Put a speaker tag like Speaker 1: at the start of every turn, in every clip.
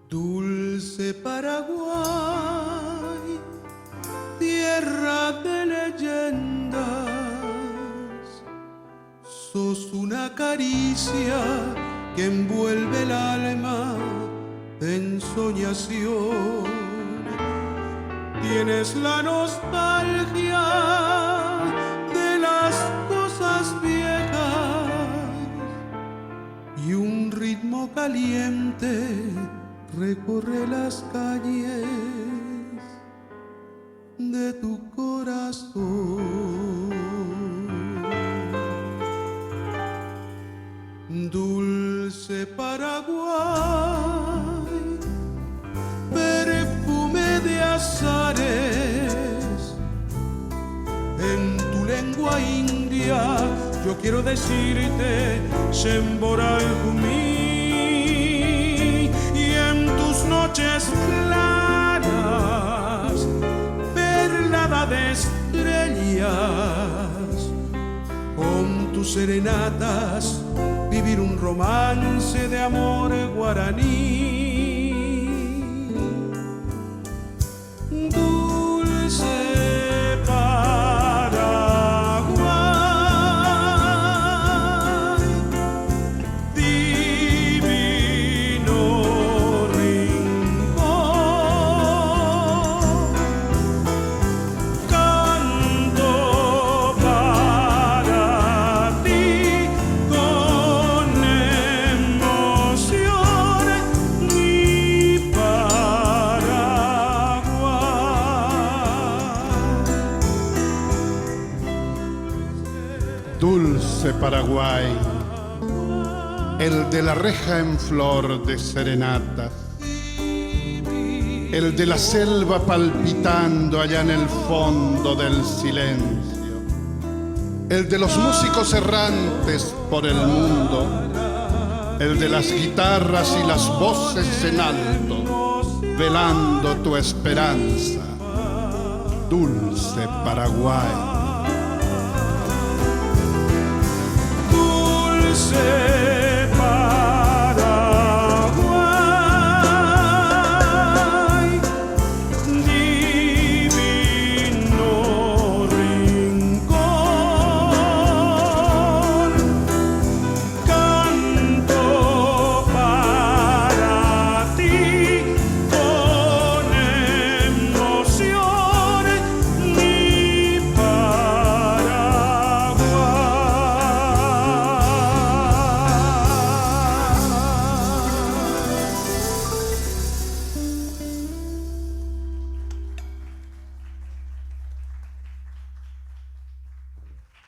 Speaker 1: Dulce Paraguay, tierra de leyendas, sos una caricia que envuelve el alma de ensoñación. Tienes la nostalgia de las cosas viejas y un ritmo caliente recorre las calles de tu corazón. Dulce Paraguay, perfume de azares, en tu lengua india yo quiero decirte Shemboral Jumí. Noches claras, perlada de estrellas, con tus serenatas vivir un romance de amor guaraní. Dulce
Speaker 2: Dulce Paraguay, el de la reja en flor de serenatas, el de la selva palpitando allá en el fondo del silencio, el de los músicos errantes por el mundo, el de las guitarras y las voces en alto, velando tu esperanza. Dulce Paraguay.
Speaker 1: Dulce Paraguay, divino rincón, canto para ti con emoción, mi Paraguay.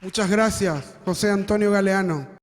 Speaker 3: Muchas gracias, José Antonio Galeano.